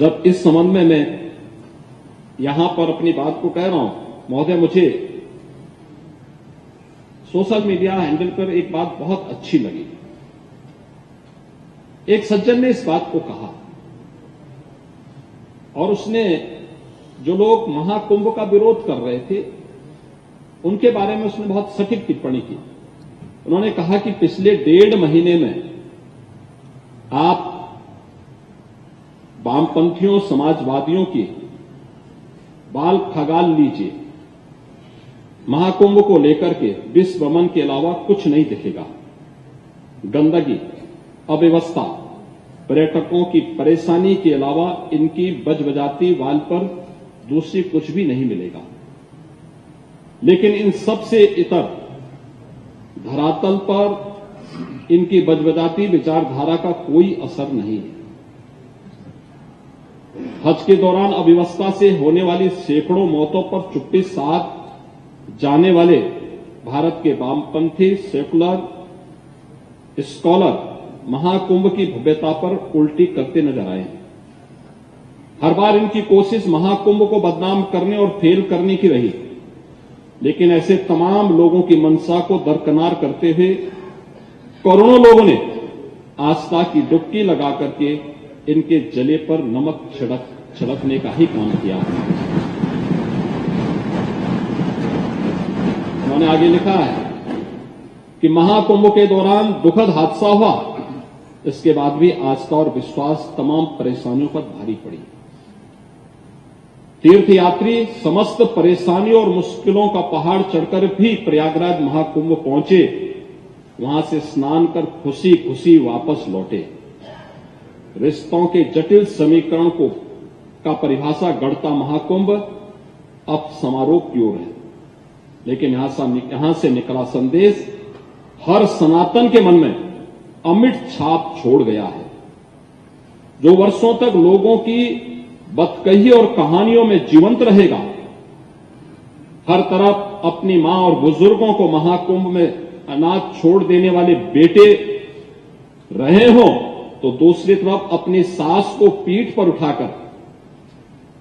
जब इस संबंध में मैं यहां पर अपनी बात को कह रहा हूं, महोदय, मुझे सोशल मीडिया हैंडल पर एक बात बहुत अच्छी लगी। एक सज्जन ने इस बात को कहा और उसने जो लोग महाकुंभ का विरोध कर रहे थे उनके बारे में उसने बहुत सटीक टिप्पणी की। उन्होंने कहा कि पिछले 1.5 महीने में आप वामपंथियों, समाजवादियों की बाल खगाल लीजिए, महाकुंभ को लेकर के विश्व भ्रमण के अलावा कुछ नहीं दिखेगा। गंदगी, अव्यवस्था, पर्यटकों की परेशानी के अलावा इनकी बजबजाती वाल पर दूसरी कुछ भी नहीं मिलेगा। लेकिन इन सबसे इतर धरातल पर इनकी बजबजाती विचारधारा का कोई असर नहीं है। हज के दौरान अव्यवस्था से होने वाली सैकड़ों मौतों पर चुप्पी साध जाने वाले भारत के वामपंथी सेकुलर स्कॉलर महाकुंभ की भव्यता पर उल्टी करते नजर आए हैं। हर बार इनकी कोशिश महाकुंभ को बदनाम करने और फेल करने की रही, लेकिन ऐसे तमाम लोगों की मंशा को दरकिनार करते हुए करोड़ों लोगों ने आस्था की डुबकी लगा करके इनके जले पर नमक छिड़कने का ही काम किया। उन्होंने आगे लिखा है कि महाकुंभ के दौरान दुखद हादसा हुआ, इसके बाद भी आस्था और विश्वास तमाम परेशानियों पर भारी पड़ी। तीर्थयात्री समस्त परेशानियों और मुश्किलों का पहाड़ चढ़कर भी प्रयागराज महाकुंभ पहुंचे, वहां से स्नान कर खुशी खुशी वापस लौटे। रिश्तों के जटिल समीकरण का परिभाषा गढ़ता महाकुंभ अब समारोह की ओर है, लेकिन यहां से निकला संदेश हर सनातन के मन में अमिट छाप छोड़ गया है, जो वर्षों तक लोगों की बदकही और कहानियों में जीवंत रहेगा। हर तरफ अपनी मां और बुजुर्गों को महाकुंभ में अनाथ छोड़ देने वाले बेटे रहे हों, तो दूसरी तरफ अपनी सास को पीठ पर उठाकर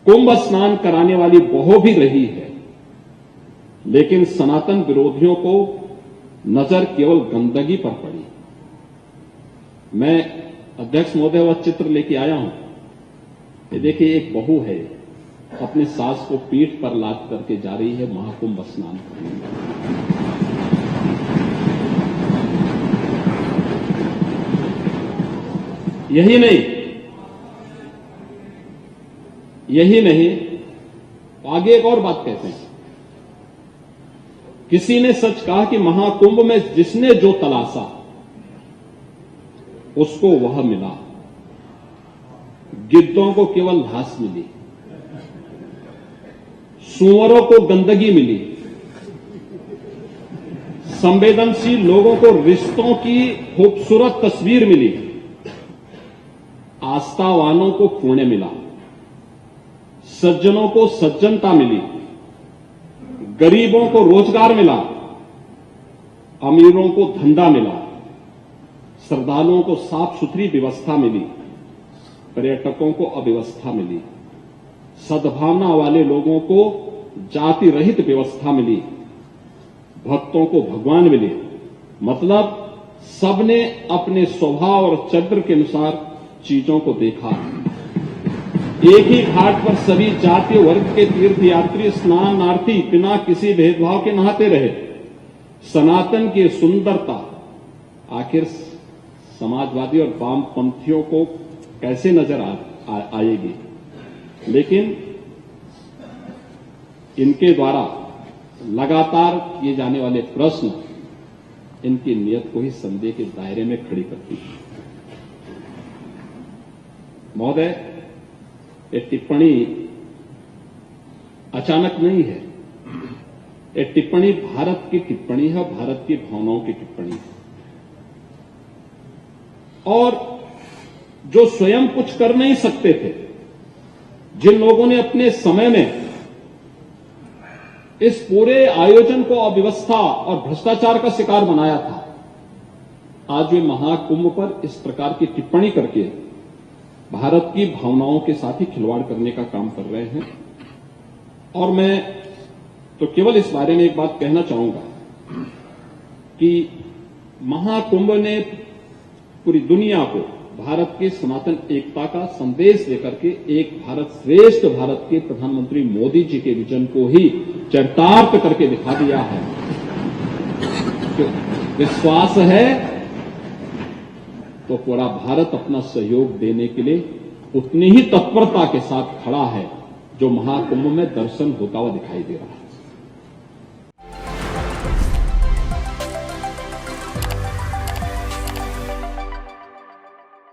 कुंभ स्नान कराने वाली बहू भी रही है। लेकिन सनातन विरोधियों को नजर केवल गंदगी पर पड़ी। मैं अध्यक्ष महोदय वह चित्र लेके आया हूं। ये देखिए, एक बहू है, अपने सास को पीठ पर लाद करके जा रही है महाकुंभ स्नान करने। यही नहीं, आगे एक और बात कहते हैं। किसी ने सच कहा कि महाकुंभ में जिसने जो तलाशा उसको वह मिला। गिद्धों को केवल घास मिली, सूअरों को गंदगी मिली, संवेदनशील लोगों को रिश्तों की खूबसूरत तस्वीर मिली, आस्थावानों को पुण्य मिला, सज्जनों को सज्जनता मिली, गरीबों को रोजगार मिला, अमीरों को धंधा मिला, श्रद्धालुओं को साफ सुथरी व्यवस्था मिली, पर्यटकों को अव्यवस्था मिली, सद्भावना वाले लोगों को जाति रहित व्यवस्था मिली, भक्तों को भगवान मिले। मतलब सबने अपने स्वभाव और चरित्र के अनुसार चीजों को देखा। एक ही घाट पर सभी जाति वर्ग के तीर्थयात्री स्नानार्थी बिना किसी भेदभाव के नहाते रहे। सनातन की सुंदरता आखिर समाजवादी और वामपंथियों को कैसे नजर आएगी? लेकिन इनके द्वारा लगातार किए जाने वाले प्रश्न इनकी नीयत को ही संदेह के दायरे में खड़ी करती है। महोदय, ये टिप्पणी अचानक नहीं है। ये टिप्पणी भारत की टिप्पणी है, भारत की भावनाओं की टिप्पणी है। और जो स्वयं कुछ कर नहीं सकते थे, जिन लोगों ने अपने समय में इस पूरे आयोजन को अव्यवस्था और भ्रष्टाचार का शिकार बनाया था, आज वे महाकुंभ पर इस प्रकार की टिप्पणी करके भारत की भावनाओं के साथ ही खिलवाड़ करने का काम कर रहे हैं। और मैं तो केवल इस बारे में एक बात कहना चाहूंगा कि महाकुंभ ने पूरी दुनिया को भारत की सनातन एकता का संदेश देकर के एक भारत श्रेष्ठ भारत के प्रधानमंत्री मोदी जी के विजन को ही चरितार्थ करके दिखा दिया है। विश्वास है तो पूरा भारत अपना सहयोग देने के लिए उतनी ही तत्परता के साथ खड़ा है जो महाकुंभ में दर्शन होता हुआ दिखाई दे रहा है।